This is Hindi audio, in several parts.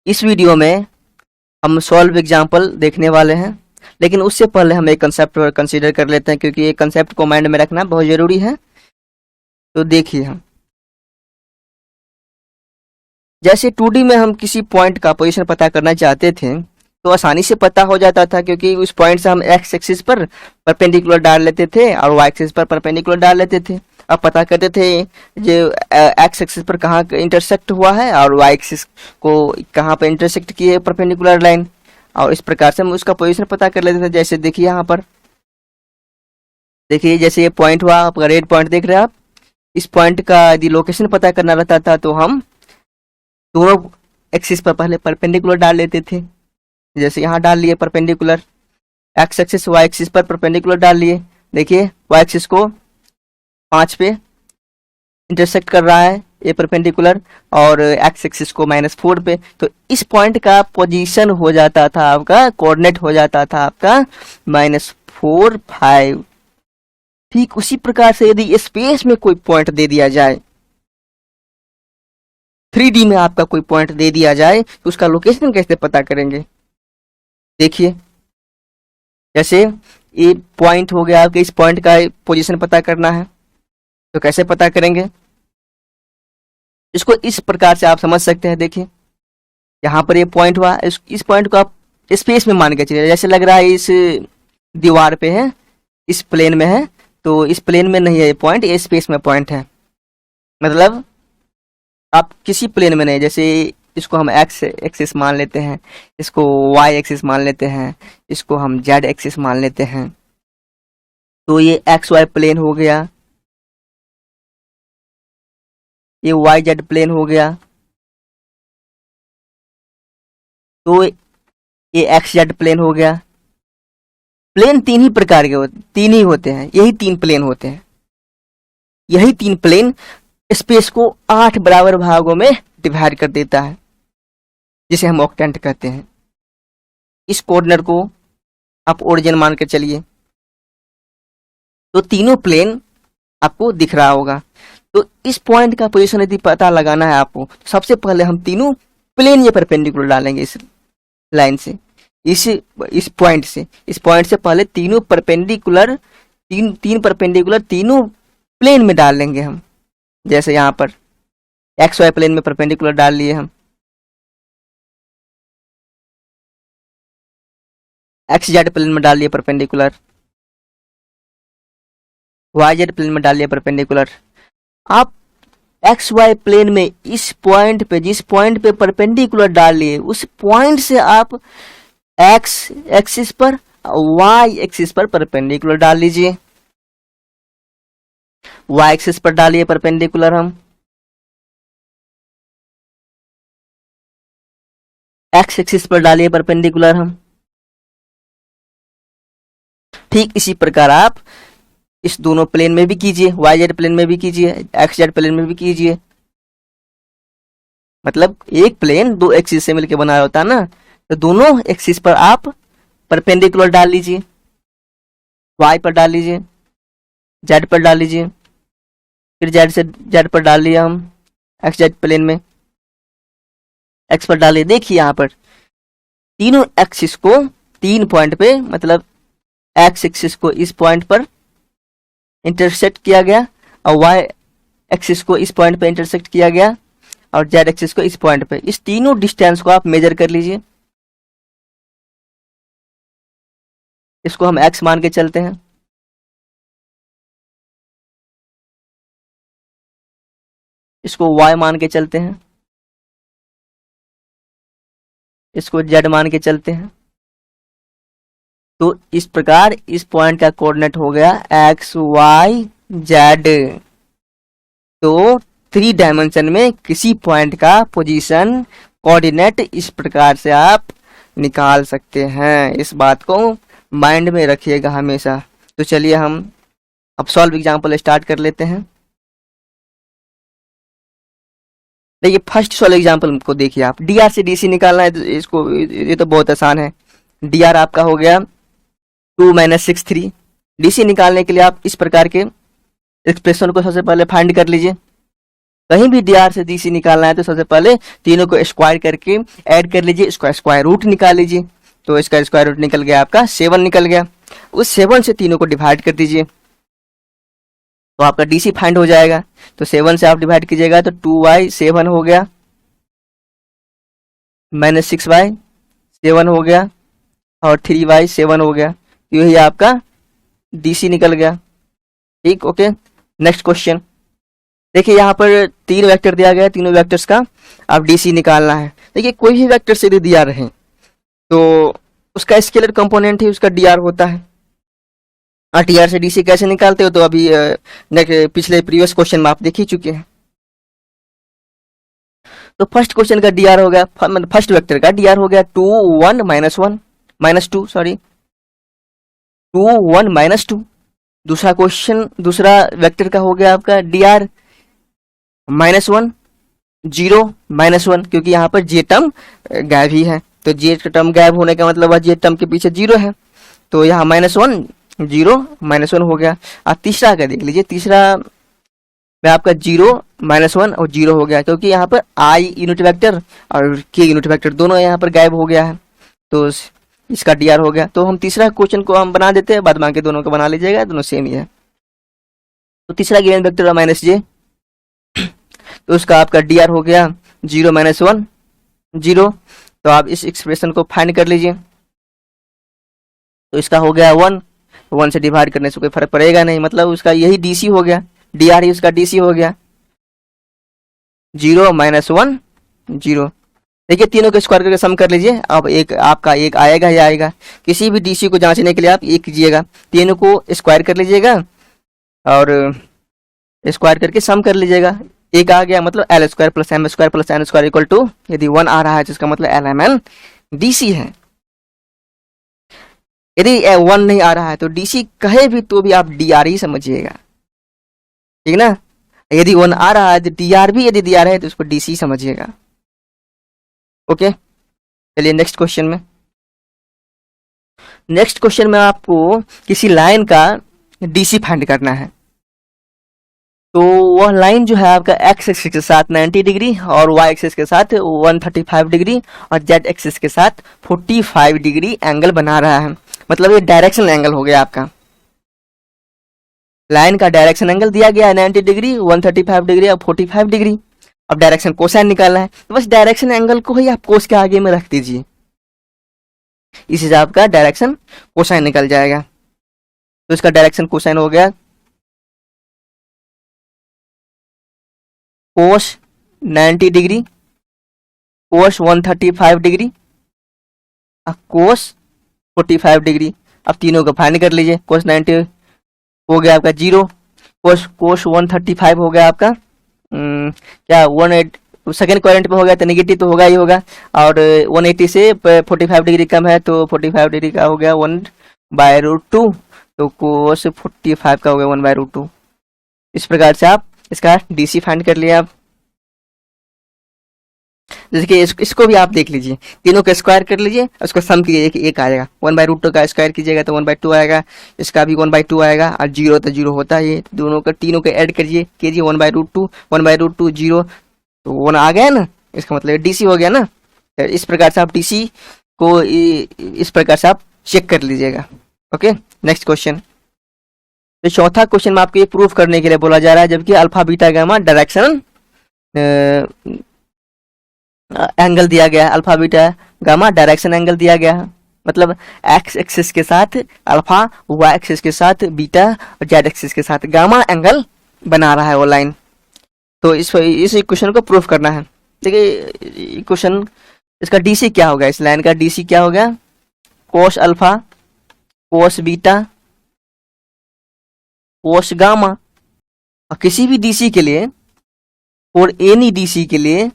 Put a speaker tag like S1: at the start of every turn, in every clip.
S1: इस वीडियो में हम सॉल्व एग्जाम्पल देखने वाले हैं, लेकिन उससे पहले हम एक कंसेप्ट कंसीडर कर लेते हैं, क्योंकि ये कंसेप्ट को माइंड में रखना बहुत जरूरी है। तो देखिए, हम जैसे 2D में हम किसी पॉइंट का पोजीशन पता करना चाहते थे तो आसानी से पता हो जाता था, क्योंकि उस पॉइंट से हम एक्स एक्सिस पर परपेंडिकुलर डाल लेते थे और वाई एक्सिस पर परपेंडिकुलर डाल लेते थे। अब पता करते थे जो एक्स एक्सिस पर कहाँ इंटरसेक्ट हुआ है और वाई एक्सिस को कहाँ पर इंटरसेक्ट की है परपेंडिकुलर लाइन, और इस प्रकार से हम उसका पोजीशन पता कर लेते थे। जैसे देखिए यहाँ पर, देखिए जैसे ये पॉइंट हुआ, आपका रेड पॉइंट देख रहे हैं आप, इस पॉइंट का यदि लोकेशन पता करना रहता था तो हम दोनों एक्सिस पर पहले परपेंडिकुलर डाल लेते थे। जैसे यहाँ डाल लिए perpendicular, X axis Y axis पर परपेंडिकुलर डाल लिए। देखिए वाई एक्सिस को 5 पे इंटरसेक्ट कर रहा है ये परपेंडिकुलर, और एक्स एक्सिस को -4 पे। तो इस पॉइंट का पोजीशन हो जाता था आपका, कोऑर्डिनेट हो जाता था आपका -4, 5। ठीक उसी प्रकार से यदि स्पेस में कोई पॉइंट दे दिया जाए, 3D में आपका कोई पॉइंट दे दिया जाए, तो उसका लोकेशन कैसे पता करेंगे? देखिए, जैसे ये पॉइंट हो गया आपके, इस पॉइंट का पोजीशन पता करना है तो कैसे पता करेंगे? इसको इस प्रकार से आप समझ सकते हैं। देखिए यहाँ पर ये पॉइंट हुआ, इस पॉइंट को आप स्पेस में मान के चलिए। जैसे लग रहा है इस दीवार पे है, इस प्लेन में है, तो इस प्लेन में नहीं है ये पॉइंट, ये स्पेस में पॉइंट है। मतलब आप किसी प्लेन में नहीं, जैसे इसको हम एक्स एक्सिस मान लेते हैं, इसको वाई एक्सिस मान लेते हैं, इसको हम जेड एक्सिस मान लेते हैं। तो ये एक्स वाई प्लेन हो गया, ये वाई जेड प्लेन हो गया, तो ये एक्स जेड प्लेन हो गया। प्लेन तीन ही प्रकार के तीन ही होते हैं, यही 3 प्लेन होते हैं। यही 3 प्लेन स्पेस को 8 बराबर भागों में डिवाइड कर देता है, जिसे हम ऑक्टेंट कहते हैं। इस कोऑर्डिनेट को आप ओरिजिन मान के चलिए, तो तीनों प्लेन आपको दिख रहा होगा। तो इस पॉइंट का पोजीशन यदि पता लगाना है आपको, तो सबसे पहले हम तीनों प्लेन ये परपेंडिकुलर डालेंगे इस लाइन से, इस पॉइंट से पहले तीनों परपेंडिकुलर, तीन परपेंडिकुलर तीनों प्लेन में डाल लेंगे हम। जैसे यहाँ पर एक्स वाई प्लेन में परपेंडिकुलर डाल लिए हम, एक्स जेड प्लेन में डाल लिए परपेंडिकुलर, वाई जेड प्लेन में डाल लिए परपेंडिकुलर। आप एक्स वाई प्लेन में इस पॉइंट पे, जिस पॉइंट पे परपेंडिकुलर डाल लिए, उस पॉइंट से आप एक्स एक्सिस पर, वाई एक्सिस पर परपेंडिकुलर डाल लीजिए। वाई एक्सिस पर डालिए परपेंडिकुलर हम, एक्स एक्सिस पर डालिए परपेंडिकुलर हम। ठीक इसी प्रकार आप इस दोनों प्लेन में भी कीजिए, वाई जेड प्लेन में भी कीजिए, एक्स जेड प्लेन में भी कीजिए। मतलब एक प्लेन 2 एक्सिस से मिलकर बना होता है ना, तो दोनों एक्सिस पर आप परपेंडिकुलर डाल लीजिए। वाई पर डाल लीजिए, जेड पर डाल लीजिए, फिर जेड से जेड पर डाल लिया हम, एक्स जेड प्लेन में एक्स पर डालिए। देखिए यहाँ पर तीनों एक्सिस को 3 पॉइंट पे, मतलब एक्स एक्सिस को इस पॉइंट पर इंटरसेक्ट किया गया, और वाई एक्सिस को इस पॉइंट पे इंटरसेक्ट किया गया, और जेड एक्सिस को इस पॉइंट पे। इस तीनों डिस्टेंस को आप मेजर कर लीजिए। इसको हम एक्स मान के चलते हैं, इसको y मान के चलते हैं, इसको z मान के चलते हैं। तो इस प्रकार इस पॉइंट का कोऑर्डिनेट हो गया x y z। तो 3 डायमेंशन में किसी पॉइंट का पोजीशन कोऑर्डिनेट इस प्रकार से आप निकाल सकते हैं। इस बात को माइंड में रखिएगा हमेशा। तो चलिए हम अब सॉल्व एग्जांपल स्टार्ट कर लेते हैं। देखिए फर्स्ट सॉल्व एग्जांपल को देखिए आप, dr से dc निकालना है, तो इसको ये तो बहुत आसान है। dr आपका हो गया 2 - 6 3। dc निकालने के लिए आप इस प्रकार के एक्सप्रेशन को सबसे पहले फाइंड कर लीजिए। कहीं भी dr से dc निकालना है तो सबसे पहले तीनों को स्क्वायर करके ऐड कर लीजिए, इसका स्क्वायर रूट निकाल लीजिए। तो इसका स्क्वायर रूट निकल गया आपका 7 निकल गया। उस 7 से तीनों को डिवाइड कर दीजिए तो आपका डीसी फाइंड हो जाएगा। तो 7 से आप डिवाइड कीजिएगा तो 2y7 हो गया माइनस 6y7 हो गया और 3y7 हो गया। यही आपका डीसी निकल गया। ठीक, ओके। नेक्स्ट क्वेश्चन देखिए, यहाँ पर 3 वेक्टर दिया गया है, तीनों वेक्टर्स का अब डीसी निकालना है। देखिए कोई भी वेक्टर से यदि दिया रहे तो उसका स्केलर कंपोनेंट ही उसका डीआर होता है। और टीआर से डीसी कैसे निकालते हो तो अभी पिछले प्रीवियस क्वेश्चन में आप देख ही चुके हैं। तो फर्स्ट क्वेश्चन का डीआर हो गया, फर्स्ट वेक्टर का डीआर हो गया 2 1 माइनस 2 सॉरी 2 1 माइनस 2। दूसरा वेक्टर का हो गया आपका डीआर -1 0 -1, क्योंकि यहाँ पर जे टर्म गायब ही है। तो जे टर्म गायब होने का मतलब है जे टर्म के पीछे 0 है, तो यहाँ -1 0 -1 हो गया। अब तीसरा का देख लीजिए, तीसरा में आपका 0 -1 और 0 हो गया, क्योंकि यहाँ पर आई यूनिट वेक्टर और के यूनिट वेक्टर दोनों यहाँ पर गायब हो गया है, तो इसका डीआर हो गया। तो हम तीसरा क्वेश्चन को हम बना देते हैं, बाद बाकी दोनों को बना लीजिएगा, दोनों सेम ही है। तो तीसरा गिवन वेक्टर -j, तो उसका आपका डीआर हो गया 0 -1 0। तो आप इस एक्सप्रेशन को फाइंड कर लीजिए। तो इसका हो गया 1 से डिवाइड करने से कोई फर्क पड़ेगा नहीं, मतलब उसका यही डीसी हो गया, डीआर ही उसका डीसी हो गया 0 -1 0। देखिए तीनों को स्क्वायर करके सम कर लीजिए। अब एक आपका एक आएगा ही आएगा। किसी भी डीसी को जांचने के लिए आप एक कीजिएगा, तीनों को स्क्वायर कर लीजिएगा और स्क्वायर करके सम कर लीजिएगा। एक आ गया मतलब L square plus M square plus N square equal to, यदि 1 आ रहा है तो इसका मतलब एल एम एन डीसी है। यदि 1 नहीं आ रहा है तो डीसी कहे भी तो भी आप डीआर ही समझिएगा, ठीक ना। यदि 1 आ रहा है तो डीआर भी यदि दिया रहा है तो उसको डीसी समझिएगा। ओके, चलिए नेक्स्ट क्वेश्चन में आपको किसी लाइन का डीसी फाइंड करना है। तो वह लाइन जो है आपका एक्स एक्सिस के साथ 90 डिग्री और वाई एक्सिस के साथ 135 डिग्री और जेड एक्सिस के साथ 45 डिग्री एंगल बना रहा है। मतलब ये डायरेक्शन एंगल हो गया आपका। लाइन का डायरेक्शन एंगल दिया गया है 90 डिग्री 135 डिग्री और 45 डिग्री। अब डायरेक्शन कोसाइन निकालना है, तो बस डायरेक्शन एंगल को ही आप कोस के आगे में रख दीजिए, इस हिसाब का डायरेक्शन कोसाइन निकल जाएगा। तो इसका डायरेक्शन कोसाइन हो गया कोस 90 डिग्री कोस 135 डिग्री कोस 45 डिग्री। अब तीनों को फाइंड कर लीजिए। कोस 90 हो गया आपका 0, कोस 135 हो गया आपका क्या 18 सेकेंड क्वाड्रेंट में हो गया तो नेगेटिव तो होगा ही होगा, और 180 से 45 डिग्री कम है तो 45 डिग्री का हो गया 1/√2, तो कोस 45 का हो गया 1/√2। इस प्रकार से आप इसका डीसी फाइंड कर लिया। आप जैसे कि इसको भी आप देख लीजिए, तीनों का स्क्वायर कर लीजिए, उसको सम कीजिए कि एक आएगा 1/√2 का स्क्वायर कीजिएगा तो 1/2 आएगा, इसका भी 1/2 आएगा और 0 तो 0 होता है। दोनों का तीनों का ऐड करिए कीजिए 1/√2 0, तो 1 आ गया ना, इसका मतलब डीसी हो गया ना। तो इस प्रकार से आप डीसी को इस प्रकार से आप चेक कर लीजिएगा। Okay, next question. तो चौथा क्वेश्चन में आपको ये प्रूफ करने के लिए बोला जा रहा है, जबकि alpha beta gamma direction angle दिया गया है, alpha beta gamma direction angle दिया गया है, मतलब एक्स एक्सिस के साथ अल्फा, वाई एक्सिस के साथ बीटा और जेड एक्सिस के साथ गामा एंगल बना रहा है वो लाइन। तो इस इक्वेशन को प्रूफ करना है। देखिए इक्वेशन इसका डीसी क्या होगा, इस लाइन का डीसी क्या होगा, cos alpha cos beta cos gamma. और किसी भी डीसी के लिए और एनी डीसी के लिए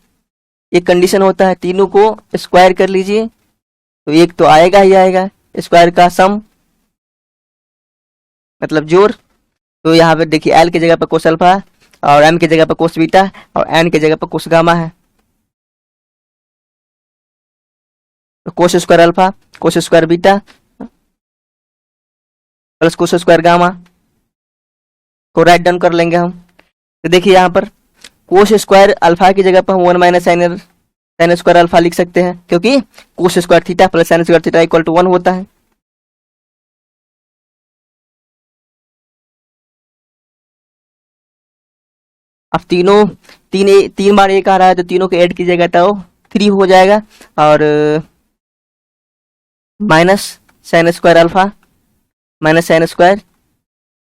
S1: एक कंडीशन होता है, तीनों को स्क्वायर कर लीजिए तो एक तो आएगा ही आएगा, स्क्वायर का सम मतलब जोड़। तो यहाँ पे देखिए एल की जगह पर कोस अल्फा और एम की जगह पर कोस बीटा और एन की जगह पर कोस गामा है। तो cos square alpha cos square beta plus cos square gamma को राइट डाउन कर लेंगे हम। तो देखिए यहाँ पर कोस स्क्वायर अल्फा की जगह पर हम 1 माइनस साइन स्क्वायर अल्फा लिख सकते हैं, क्योंकि cos square theta plus sine square theta equal to 1 होता है। अब तीन बार एक आ रहा है तो तीनों को ऐड कीजिएगा तो 3 हो जाएगा, और minus sine square alpha minus sine square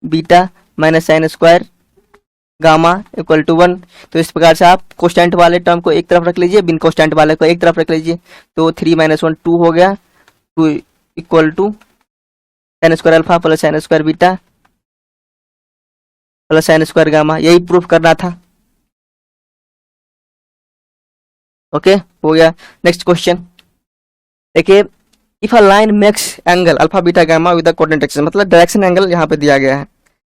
S1: beta minus sine square gamma equal to 1। तो इस प्रकार से आप कोस्टेंट वाले टर्म को एक तरफ रख लीजिए, बिन कोस्टेंट वाले को एक तरफ रख लीजिए। तो 3 माइनस 1 2 हो गया, 2 equal to sine square alpha plus sine square beta plus sine square gamma. यही प्रूफ करना था। ओके, हो गया। नेक्स्ट क्वेश्चन देखिए, if a line makes angle alpha beta gamma with coordinate axis, मतलब डायरेक्शन एंगल यहाँ पे दिया गया है,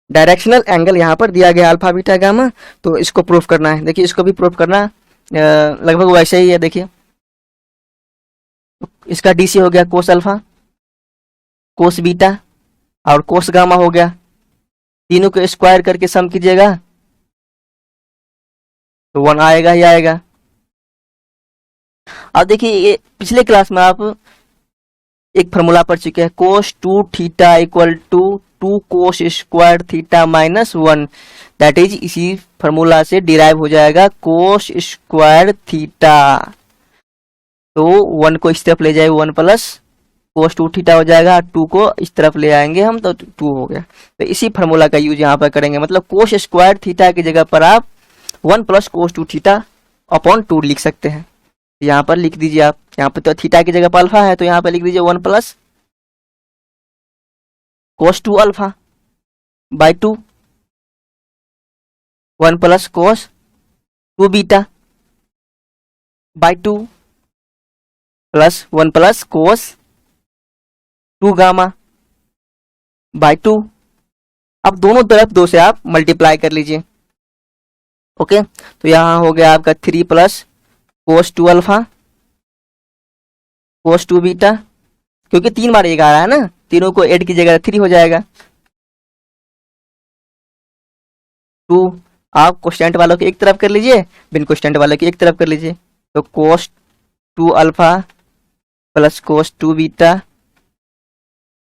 S1: डायरेक्शनल एंगल यहाँ पर दिया गया अल्फा बीटा गामा, तो इसको प्रूफ करना है। देखिए इसको भी प्रूफ करना लगभग वैसे ही है। देखिए इसका डीसी हो गया कोस अल्फा कोस बीटा और कोस गामा हो गया, तीनों को स्क्वायर करके सम कीजिएगा तो 1 आएगा ही आएगा। अब देखिए ये पिछले क्लास में आप एक फॉर्मूला पढ़ चुके हैं, cos 2 theta equal to 2 cos square theta minus 1, that is इसी फॉर्मूला से डिराइव हो जाएगा कोस स्क्वायर थीटा। तो 1 को इस तरफ ले जाए 1 प्लस कोस 2 थीटा हो जाएगा, 2 को इस तरफ ले आएंगे हम तो 2 हो गया। तो इसी फॉर्मूला का यूज यहाँ पर करेंगे, मतलब कोस स्क्वायर थीटा की जगह पर आप 1 प्लस कोस 2 थीटा अपॉन 2 लिख सकते हैं। यहाँ पर लिख दीजिए आप, यहाँ पे तो थीटा की जगह पर अल्फा है तो यहाँ पर लिख दीजिए 1 plus cos 2 alpha by 2, 1 plus cos 2 beta by 2 plus 1 plus cos 2 gamma by 2। अब दोनों तरफ 2 से आप मल्टीप्लाई कर लीजिए। ओके, तो यहाँ हो गया आपका 3 plus cos 2 alpha cos 2 beta, क्योंकि 3 बार एक आ रहा है ना, तीनों को ऐड कीजिएगा 3 हो जाएगा। 2 आप कोस्टेंट वालों की एक तरफ कर लीजिए, बिन कोस्टेंट वालों की एक तरफ कर लीजिए। तो cos 2 alpha plus cos 2 beta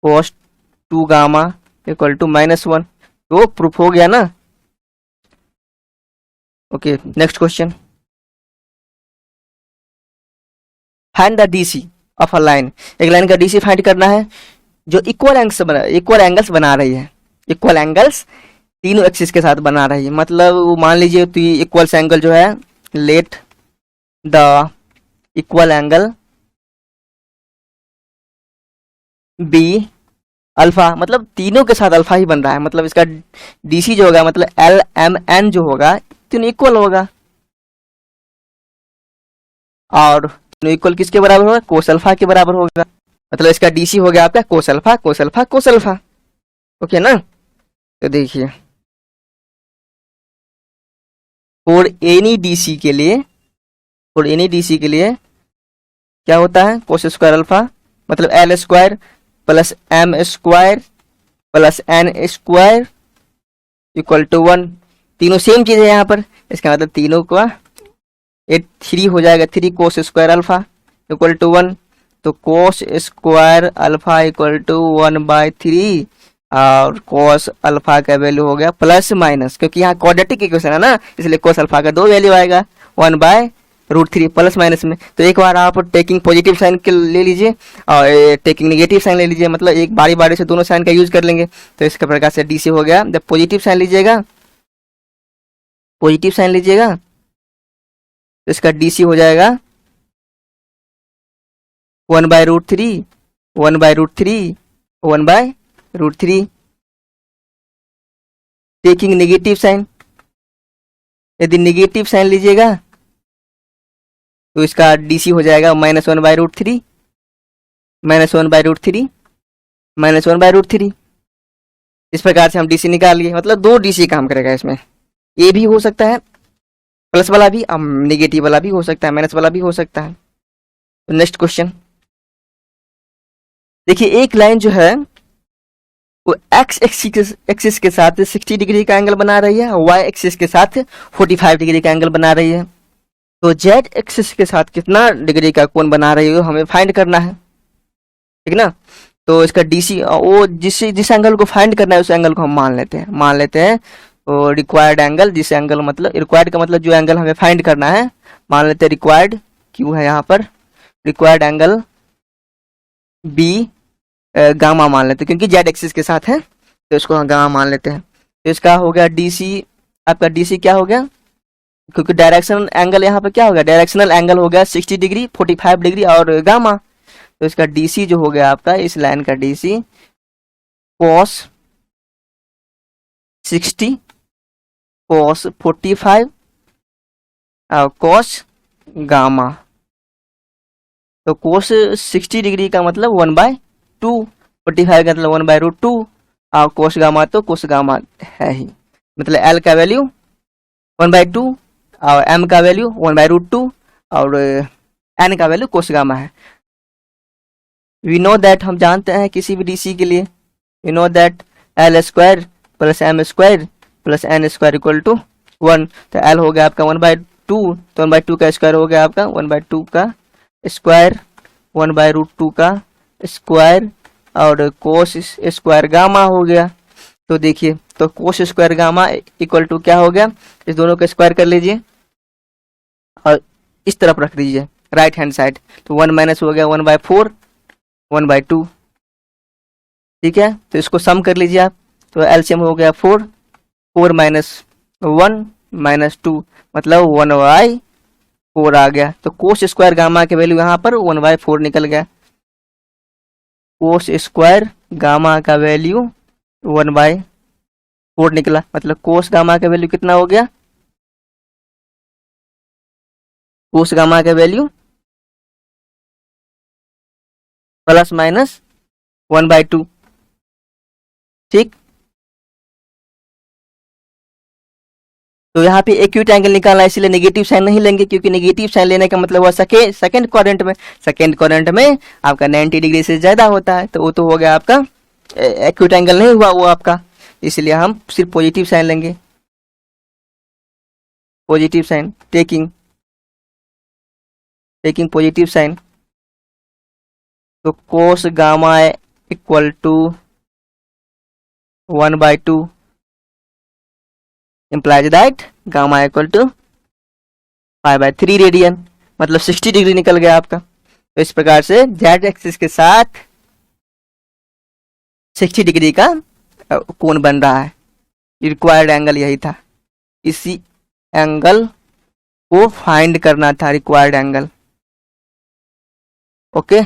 S1: cos 2 gamma equal to -1। तो प्रूफ हो गया ना। Okay, next question, find the DC of a line. एक लाइन का डीसी फाइंड करना है जो इक्वल एंगल्स बना रही है, इक्वल एंगल्स तीनों एक्सिस के साथ बना रही है। मतलब मान लीजिए तो इक्वल एंगल जो है, let the equal angle be alpha, मतलब तीनों के साथ अल्फा ही बन रहा है, मतलब इसका डीसी जो होगा मतलब एल एम एन जो होगा तीनों इक्वल होगा, और तीनों इक्वल किसके बराबर होगा, कोस अल्फा के बराबर होगा। मतलब इसका डीसी हो गया आपका cos alpha cos alpha cos alpha. Okay ना, तो देखिए फॉर एनी डीसी के लिए क्या होता है, कोस स्क्वायर अल्फा मतलब L square plus M square plus N square equal to 1। तीनों सेम चीज है यहाँ पर, इसका मतलब तीनों का 3 हो जाएगा, 3 cos square alpha equal to 1। तो cos square alpha equal to 1/3 और कोस अल्फा का वैल्यू हो गया प्लस माइनस, क्योंकि यहाँ क्वाड्रेटिक इक्वेशन है ना, इसलिए कोस अल्फा का 2 वैल्यू आएगा 1/√3 प्लस माइनस में। तो एक बार आप टेकिंग पॉजिटिव साइन के ले लीजिए और टेकिंग नेगेटिव साइन ले लीजिए, मतलब एक बारी बारी से दोनों साइन का यूज कर लेंगे। तो इसके प्रकार से डीसी हो गया। जब पॉजिटिव साइन लीजिएगा तो इसका डीसी हो जाएगा 1/√3 1/√3 1/√3। टेकिंग नेगेटिव साइन, यदि नेगेटिव साइन लीजिएगा तो इसका डीसी हो जाएगा -1/√3 -1/√3 -1/√3। इस प्रकार से हम डीसी निकाल लिए, मतलब 2 डीसी काम करेगा इसमें। ये भी हो सकता है प्लस वाला भी, नेगेटिव वाला भी हो सकता है, माइनस वाला भी हो सकता है। तो नेक्स्ट क्वेश्चन देखिए, एक लाइन जो है वो एक्स एक्सिस के साथ 60 डिग्री का एंगल बना रही है, वाई एक्सिस के साथ 45 डिग्री का एंगल बना रही है। तो जेड एक्सिस के साथ कितना डिग्री का कोण बना रही है हमें फाइंड करना है, ठीक ना। तो इसका डीसी, वो जिस एंगल को फाइंड करना है उस एंगल को हम मान लेते हैं तो रिक्वायर्ड एंगल, जिस एंगल मतलब रिक्वायर्ड का मतलब जो एंगल हमें फाइंड करना है, मान लेते हैं रिक्वायर्ड क्यू है यहाँ पर, रिक्वायर्ड एंगल बी गामा मान लेते हैं क्योंकि जेड एक्सिस के साथ है तो इसको हम गामा मान लेते हैं। तो इसका हो गया डीसी, आपका डीसी क्या हो गया, क्योंकि डायरेक्शनल एंगल यहाँ पर क्या हो गया, डायरेक्शनल एंगल हो गया 60 डिग्री, 45 डिग्री और गामा। तो इसका डीसी जो हो गया आपका, इस लाइन का डीसी cos 60 cos 45 और cos गामा। तो cos 60 डिग्री का मतलब 1/2, 45 का मतलब 1/√2 और cos गामा तो cos गामा है ही, मतलब L का वैल्यू 1/2 और M का वैल्यू 1/√2 और N का वैल्यू cos गामा है। वी नो दैट, हम जानते हैं किसी भी डीसी के लिए, we know that L square plus M square plus N square equal to 1। तो L हो गया आपका 1/2, तो 1/2 का स्क्वायर हो गया आपका 1/2 का स्क्वायर, 1/√2 का स्क्वायर और कोस स्क्वायर गामा हो गया। तो देखिए, तो cos square gamma equal to क्या हो गया, इस दोनों का स्क्वायर कर लीजिए और इस तरफ रख दीजिए राइट हैंड साइड, तो 1 माइनस हो गया 1/4 1/2, ठीक है। तो इसको सम कर लीजिए आप, तो एलसीएम हो गया 4, 4 माइनस 1 माइनस 2 मतलब 1/4 आ गया। तो कोस स्क्वायर गामा के वैल्यू यहाँ पर 1/4 निकल गया, कोस स्क्वायर गामा का वैल्यू 1/4 निकला, मतलब कोस गामा का वैल्यू कितना हो गया, कोस गामा का वैल्यू प्लस माइनस 1/2, ठीक। तो यहाँ पे एक्यूट एंगल निकालना है, इसलिए नेगेटिव साइन नहीं लेंगे क्योंकि नेगेटिव साइन लेने का मतलब हुआ सेकंड क्वाड्रेंट में आपका 90 डिग्री से ज्यादा होता है, तो वो तो हो गया आपका एक्यूट एंगल नहीं हुआ वो आपका, इसलिए हम सिर्फ पॉजिटिव साइन लेंगे, positive sign taking positive sign. तो cos gamma equal to 1/2 implies that gamma equal to 5/3 radian, मतलब 60 डिग्री निकल गया आपका। तो इस प्रकार से जेड एक्सिस के साथ 60 डिग्री का कोण बन रहा है, रिक्वायर्ड एंगल यही था, इसी एंगल को फाइंड करना था, रिक्वायर्ड एंगल। ओके,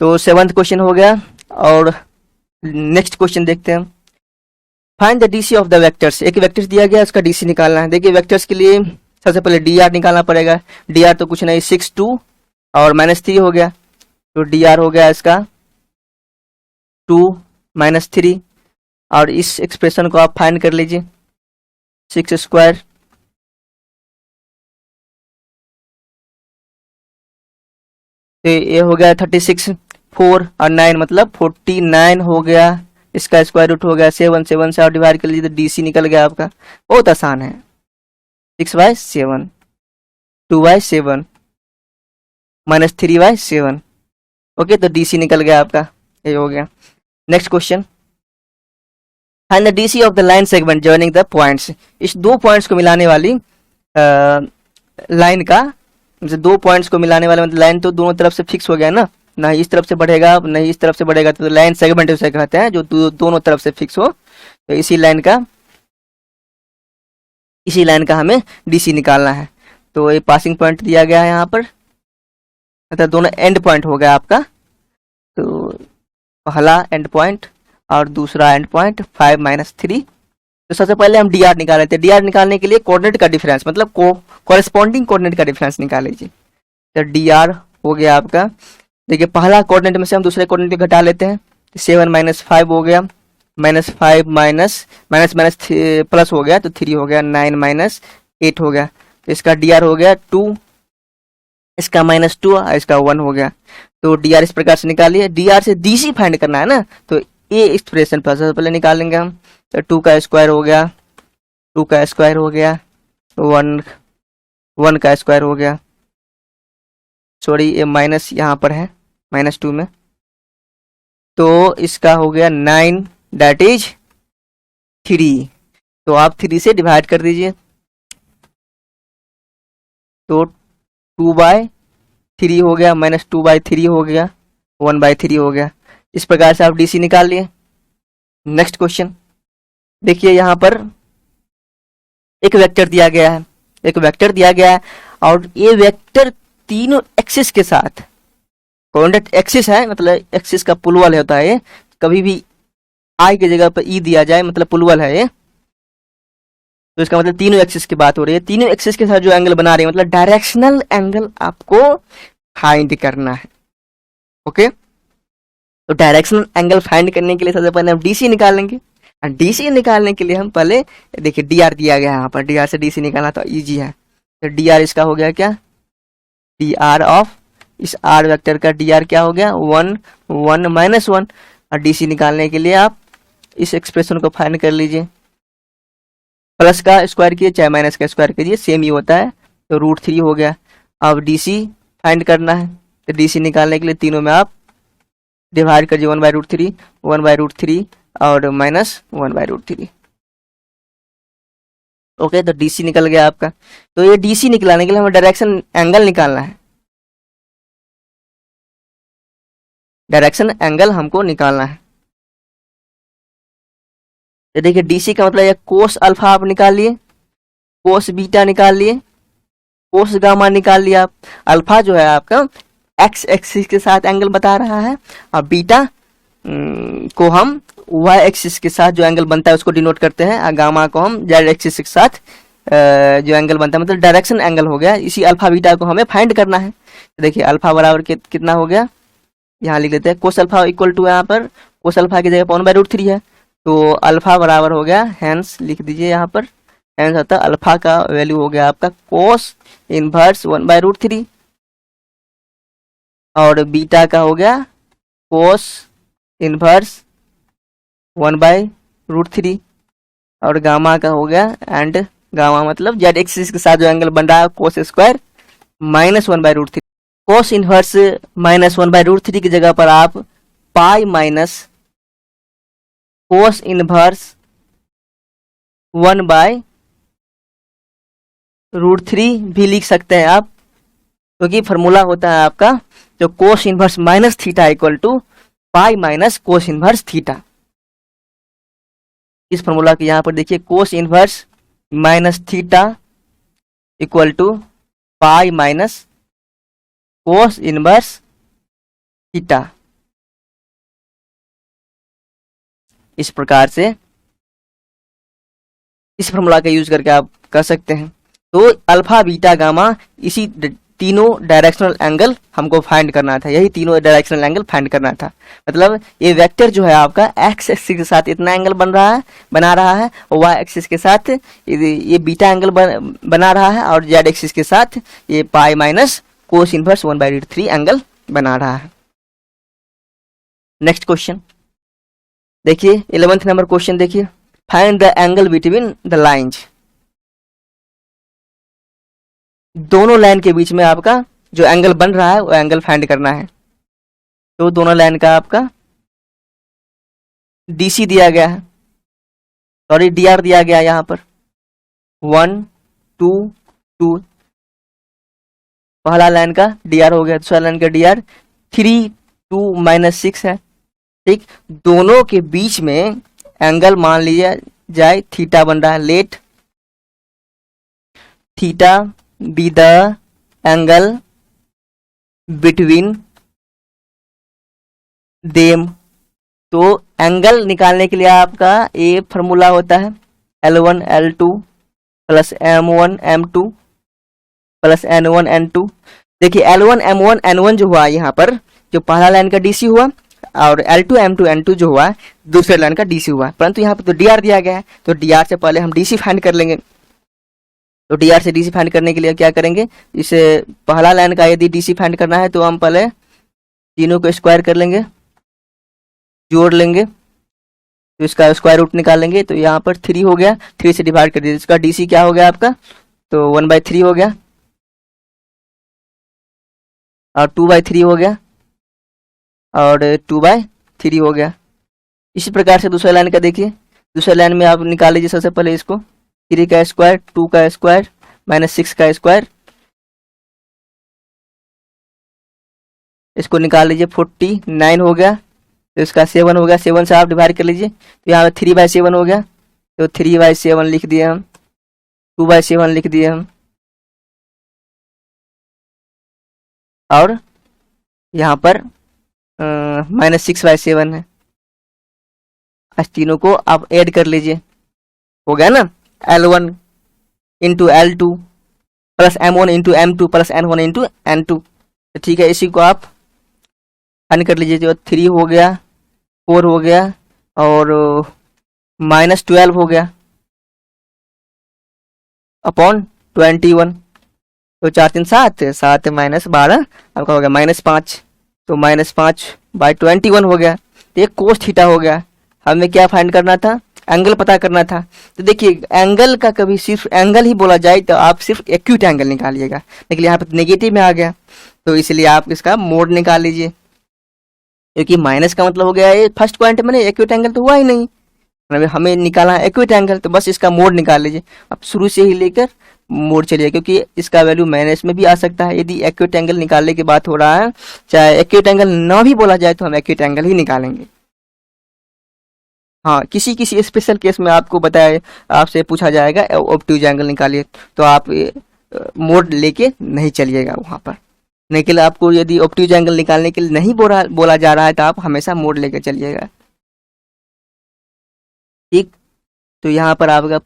S1: तो 7th क्वेश्चन हो गया और नेक्स्ट क्वेश्चन देखते हैं। Find the DC of the vectors, एक वेक्टर्स दिया गया उसका डीसी निकालना है। देखिए वेक्टर्स के लिए सबसे पहले डी आर निकालना पड़ेगा, डी आर तो कुछ नहीं 6 2 और -3 हो गया, तो डी आर हो गया इसका 2 -3 और इस एक्सप्रेशन को आप फाइंड कर लीजिए 6 स्क्वायर तो ये हो गया 36, 4 और 9 मतलब 49 हो गया, इसका स्क्वायर रूट हो गया 7, 7 से और डिवाइड कर लीजिए तो डीसी निकल गया आपका। बहुत आसान है, 6/7 2/7 -3/7। ओके, तो डीसी निकल गया आपका, ये हो गया। Next question, find the DC of the line segment joining the points, इस दो पॉइंट्स को मिलाने वाली लाइन का, जैसे दो पॉइंट्स को मिलाने वाला मतलब लाइन तो दोनों तरफ से फिक्स हो गया ना, ना इस तरफ से बढ़ेगा नहीं इस तरफ से बढ़ेगा, तो लाइन सेगमेंट उसे कहते हैं जो दोनों तरफ से फिक्स हो। तो इसी लाइन का हमें डीसी निकालना है। तो ये पासिंग पॉइंट दिया गया है यहाँ पर, मतलब दोनों एंड पॉइंट हो गया आपका, तो पहला एंड पॉइंट और दूसरा एंड पॉइंट 5 -3। तो सबसे पहले हम डी आर निकाल लेते हैं, डी आर निकालने के लिए कोऑर्डिनेट का डिफरेंस मतलब कॉरेस्पॉन्डिंग कोऑर्डिनेट का डिफरेंस निकाल लीजिए। तो डी आर हो गया आपका, देखिए पहला कोऑर्डिनेट में से हम दूसरे कोऑर्डिनेट को घटा लेते हैं, 7 -5 हो गया, -5 माइनस प्लस हो गया तो 3 हो गया, 9 -8 हो गया, तो इसका डी आर हो गया 2 इसका -2 और इसका 1 हो गया। तो डी आर इस प्रकार से निकालिए। डी आर से डी सी फाइंड करना है ना, तो ये एक्सप्रेशन पहले निकालेंगे हम। तो 2 का स्क्वायर हो गया, 2 का स्क्वायर हो गया, 1 का स्क्वायर हो गया, सॉरी ये माइनस यहाँ पर है -2 में, तो इसका हो गया 9 दैट इज 3। तो आप 3 से डिवाइड कर दीजिए, तो 2/3 हो गया, -2/3 हो गया, 1/3 हो गया। इस प्रकार से आप डीसी निकाल लिए। नेक्स्ट क्वेश्चन देखिए, यहाँ पर एक वेक्टर दिया गया है, एक वेक्टर दिया गया है और ये वेक्टर तीनों एक्सिस के साथ, कोऑर्डिनेट एक्सिस है, मतलब एक्सिस का पुलवल होता है ये, कभी भी आई की जगह पर ई दिया जाए मतलब पुलवल है ये, तो इसका मतलब तीनों एक्सिस की बात हो रही है। तीनों एक्सिस के साथ जो एंगल बना रही है, मतलब डायरेक्शनल एंगल आपको फाइंड करना है। ओके, तो डायरेक्शनल एंगल फाइंड करने के लिए सबसे पहले हम डीसी निकालेंगे। डीसी निकालने के लिए हम पहले देखिए डी आर दिया गया है यहाँ पर, डी आर से डीसी निकालना तो इजी है। तो डी आर इसका हो गया क्या, डी आर ऑफ इस आर वेक्टर का डी आर क्या हो गया 1 1 -1। और डीसी निकालने के लिए आप इस एक्सप्रेशन को फाइंड कर लीजिए, प्लस का स्क्वायर कीजिए चाहे माइनस का स्क्वायर कीजिए सेम ही होता है, तो √3 हो गया। अब डीसी फाइंड करना है, तो डीसी निकालने के लिए तीनों में आप डिवाइड करिए 1/√3 1/√3 और -1/√3। ओके, तो डीसी निकल गया आपका। तो ये डीसी निकालने के लिए हमें डायरेक्शन एंगल निकालना है, डायरेक्शन एंगल हमको निकालना है। तो देखिए डीसी का मतलब ये कोस अल्फा आप निकाल लिए, कोस बीटा निकाल लिए, कोस गामा निकाल लिया आप। अल्फा जो है आपका एक्स एक्सिस के साथ एंगल बता रहा है और बीटा को हम वाई एक्सिस के साथ जो एंगल बनता है उसको डिनोट करते हैं, और गामा को हम जेड एक्सिस के साथ जो एंगल बनता है मतलब डायरेक्शन एंगल हो गया। इसी अल्फा बीटा को हमें फाइंड करना है। तो देखिए अल्फा बराबर कितना हो गया, यहाँ लिख लेते हैं कोस अल्फा इक्वल टू, यहाँ पर कोस अल्फा की जगह 1/√3 है, तो अल्फा बराबर हो गया, हैंस लिख दीजिए यहाँ पर, हैंस होता है अल्फा का वैल्यू हो गया आपका कोस इनवर्स 1/√3 और बीटा का हो गया कोस इनवर्स 1/√3 और गामा का हो गया, एंड गामा मतलब जेड एक्सिस के साथ जो एंगल बन रहा है कोस स्क्वायर -1/√3। कोस इनवर्स -1/√3 की जगह पर आप पाई माइनस कोस इनवर्स 1/√3 भी लिख सकते हैं आप, क्योंकि फॉर्मूला होता है आपका जो cos inverse minus theta equal to pi minus cos inverse theta. इस फॉर्मूला के यहाँ पर देखिए cos inverse minus theta equal to pi minus cos inverse theta. इस प्रकार से इस फॉर्मूला का यूज करके आप कर सकते हैं। तो अल्फा बीटा गामा इसी तीनों डायरेक्शनल एंगल हमको फाइंड करना था, यही तीनों डायरेक्शनल एंगल फाइंड करना था। मतलब ये वेक्टर जो है आपका एक्स एक्सिस के साथ इतना एंगल बना रहा है और वाई एक्सिस के साथ ये बीटा एंगल बना रहा है और जेड एक्सिस के साथ ये पाई माइनस कोस इनवर्स 1/√3 एंगल बना रहा है। नेक्स्ट क्वेश्चन देखिए 11th नंबर क्वेश्चन देखिए, find the angle between the lines. दोनों लाइन के बीच में आपका जो एंगल बन रहा है वो एंगल फाइंड करना है। तो दोनों लाइन का आपका डीसी दिया गया है, सॉरी डीआर दिया गया है यहाँ पर 1 2 2, पहला लाइन का डीआर हो गया, दूसरा लाइन का डीआर 3 2 -6 है। ठीक, दोनों के बीच में एंगल मान लिया जाए थीटा बन रहा है, let theta be the angle between them. तो एंगल निकालने के लिए आपका ये फॉर्मूला होता है L1 L2 plus M1 M2 plus N1 N2। देखिए L1 M1 N1 जो हुआ यहाँ पर, जो पहला लाइन का डीसी हुआ, और L2 M2 N2 जो हुआ दूसरे लाइन का डीसी हुआ, परंतु यहाँ पर तो डीआर दिया गया है, तो डीआर से पहले हम डीसी फाइंड कर लेंगे। तो डी आर से डी सी फाइंड करने के लिए क्या करेंगे, इसे पहला लाइन का यदि डी सी फाइंड करना है तो हम पहले तीनों को स्क्वायर कर लेंगे, जोड़ लेंगे, तो इसका स्क्वायर रूट निकालेंगे। तो यहाँ पर 3 हो गया, 3 से डिवाइड कर दीजिए, इसका डीसी क्या हो गया आपका, तो 1/3 हो गया और 2/3 हो गया और 2/3 हो गया। इसी प्रकार से दूसरे लाइन का देखिए, दूसरे लाइन में आप निकाल लीजिए सबसे पहले इसको, 3 का स्क्वायर, 2 का स्क्वायर माइनस 6 का स्क्वायर, इसको निकाल लीजिए, 49 हो गया। तो इसका 7 हो गया, 7 से आप डिवाइड कर लीजिए, तो यहाँ पे 3/7 हो गया, तो 3/7 लिख दिए हम, 2/7 लिख दिए हम, और यहाँ पर -6/7 है। आज तीनों को आप ऐड कर लीजिए, हो गया ना, L1 into L2 plus M1 into M2 plus N1 into N2। तो ठीक है, इसी को आप फाइंड कर लीजिए। जो 3 हो गया, 4 हो गया और -12 हो गया अपॉन 21। तो 4 3 7, 7 माइनस 12 आपका हो गया -5, तो -5/21 हो गया। तो ये कोस थीटा हो गया। हमें क्या फाइंड करना था, एंगल पता करना था। तो देखिए एंगल का कभी सिर्फ एंगल ही बोला जाए तो आप सिर्फ एक्यूट एंगल निकालिएगा, लेकिन यहाँ पर नेगेटिव में आ गया तो इसलिए आप इसका मोड निकाल लीजिए, क्योंकि माइनस का मतलब हो गया ये फर्स्ट पॉइंट में एक्यूट एंगल तो हुआ ही नहीं, हमें निकाला है एक्यूट एंगल, तो बस इसका मोड निकाल लीजिए। अब शुरू से ही लेकर मोड चलिए, क्योंकि इसका वैल्यू माइनस में भी आ सकता है। यदि एक्यूट एंगल निकालने की बात हो रहा है, चाहे एक्यूट एंगल ना भी बोला जाए तो हम एक्यूट एंगल ही निकालेंगे। हाँ, किसी किसी स्पेशल केस में आपको बताया, आपसे पूछा जाएगा ऑब्ट्यूज एंगल निकालिए, तो आप मोड लेके नहीं चलिएगा वहां पर। नहीं के लिए आपको यदि ऑब्ट्यूज एंगल निकालने के लिए नहीं बोला जा रहा है तो आप हमेशा मोड लेके चलिएगा, ठीक। तो यहाँ पर आपका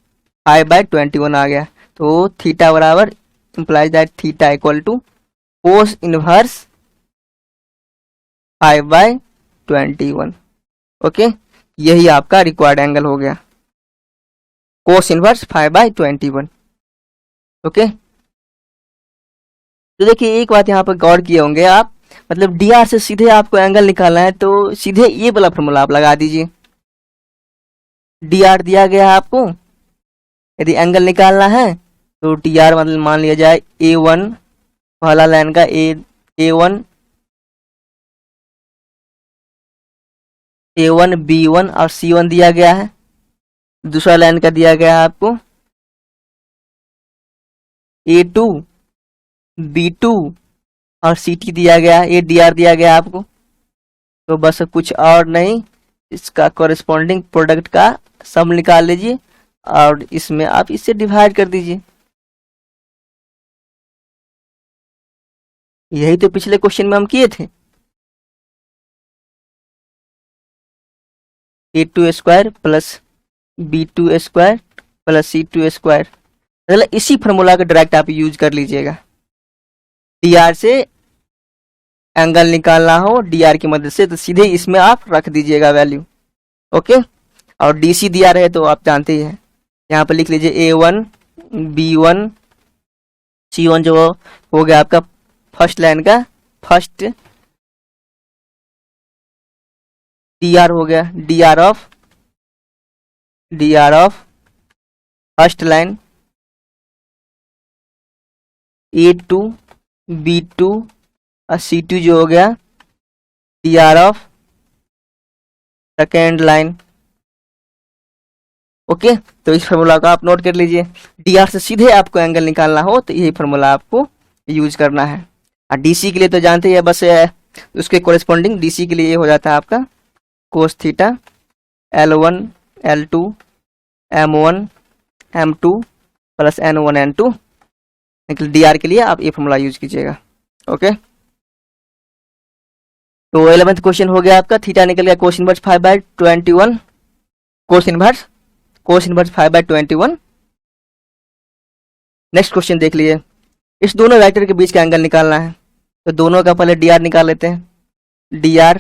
S1: 5/21 आ गया। तो थीटा बराबर implies that theta equal to cos inverse 5/21। Okay, यही आपका रिक्वायर्ड एंगल हो गया, कोस इनवर्स 5/21। ओके, तो देखिए एक बात यहाँ पर गौर किए होंगे आप, मतलब डी आर से सीधे आपको एंगल निकालना है तो सीधे ये वाला फॉर्मूला आप लगा दीजिए। डी आर दिया गया है आपको, यदि एंगल निकालना है तो डी आर मतलब मान लिया जाए A1, पहला लाइन का A1, A1 B1 और C1 दिया गया है। दूसरा लाइन का दिया गया है आपको A2 B2 और CT दिया गया है, ये DR दिया गया है आपको। तो बस कुछ और नहीं, इसका कॉरेस्पॉन्डिंग प्रोडक्ट का सम निकाल लीजिए और इसमें आप इससे डिवाइड कर दीजिए। यही तो पिछले क्वेश्चन में हम किए थे, A2 square plus B2 square plus C2 square, मतलब इसी फॉर्मूला का डायरेक्ट आप यूज कर लीजिएगा। DR से एंगल निकालना हो DR की मदद से तो सीधे इसमें आप रख दीजिएगा वैल्यू। ओके, और DC दिया रहे तो आप जानते ही हैं, यहाँ पर लिख लीजिए A1 B1 C1 जो हो गया आपका फर्स्ट लाइन का फर्स्ट DR हो गया, DR of first line, A2 B2 और C2 जो हो गया DR of second line. Okay, तो इस फॉर्मूला को आप नोट कर लीजिए। DR से सीधे आपको एंगल निकालना हो तो यही फॉर्मूला आपको यूज करना है। और DC के लिए तो जानते हैं, बस उसके कोरेस्पॉन्डिंग DC के लिए ये हो जाता है आपका cos theta L1 L2 M1 M2 plus N1 N2। DR के लिए आप ये फॉर्मूला यूज कीजिएगा। ओके, तो 11th क्वेश्चन हो गया आपका, थीटा निकल गया कोस इनवर्स 5/21, कोस इनवर्स 5/21। नेक्स्ट क्वेश्चन देख लीजिए, इस दोनों वेक्टर के बीच का एंगल निकालना है, तो दोनों का पहले DR निकाल लेते हैं। DR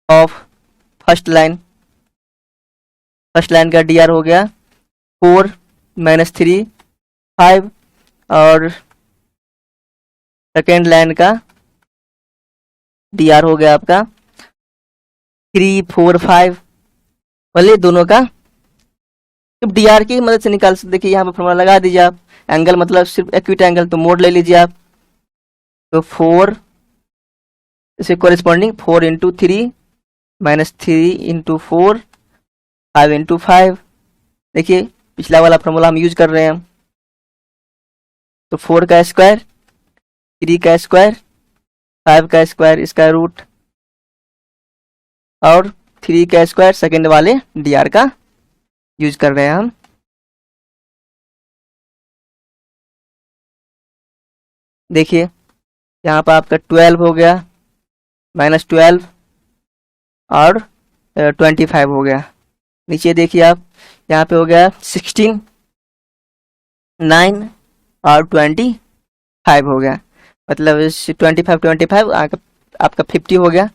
S1: ऑफ फर्स्ट लाइन का DR हो गया 4 -3 5 और सेकेंड लाइन का dr हो गया आपका 3 4 5। भले दोनों का सिर्फ dr की मदद से निकाल सकते। देखिए यहाँ पर फॉर्मूला लगा दीजिए आप। एंगल मतलब सिर्फ एक्यूट एंगल, तो मोड ले लीजिए आप। तो 4 इसे कॉरेस्पॉन्डिंग 4 इंटू 3 -3 इंटू 4 5 इंटू 5। देखिए पिछला वाला फॉर्मूला हम यूज कर रहे हैं। तो 4 का स्क्वायर, 3 का स्क्वायर, 5 का स्क्वायर इसका रूट और 3 का स्क्वायर सेकेंड वाले dr का यूज कर रहे हैं हम। देखिए यहाँ पर आपका 12 हो गया, -12 और 25 हो गया। नीचे देखिए आप, यहाँ पे हो गया 16 9 और 25 हो गया। मतलब 25 आपका 50 हो गया।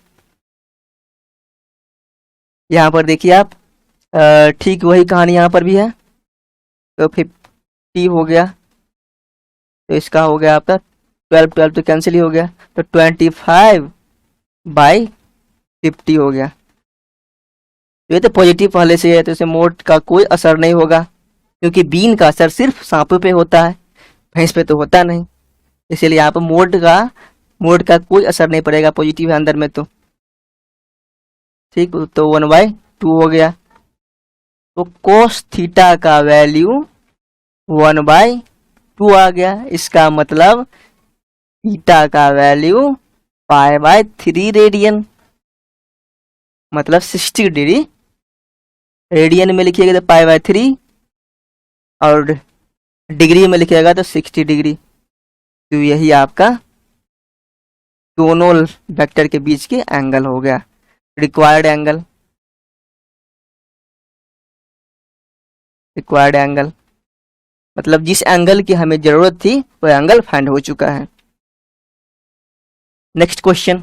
S1: यहाँ पर देखिए आप ठीक वही कहानी यहाँ पर भी है। तो 50 हो गया, तो इसका हो गया आपका 12 तो कैंसिल ही हो गया। तो 25/50 हो गया। ये तो पॉजिटिव पहले से है, तो इसे मोड का कोई असर नहीं होगा, क्योंकि बीन का असर सिर्फ सांपों पे होता है, भैंस पे तो होता नहीं। इसलिए यहाँ पर मोड का कोई असर नहीं पड़ेगा, पॉजिटिव है अंदर में तो। ठीक, तो 1/2 हो गया। तो कोस थीटा का वैल्यू 1/2 आ गया। इसका मतलब थीटा का वैल्यू π/3 रेडियन, मतलब 60 डिग्री। रेडियन में लिखिएगा तो π/3 और डिग्री में लिखिएगा तो 60 डिग्री। तो यही आपका दोनों वेक्टर के बीच के एंगल हो गया, रिक्वायर्ड एंगल। मतलब जिस एंगल की हमें जरूरत थी वो एंगल फाइंड हो चुका है। Next question,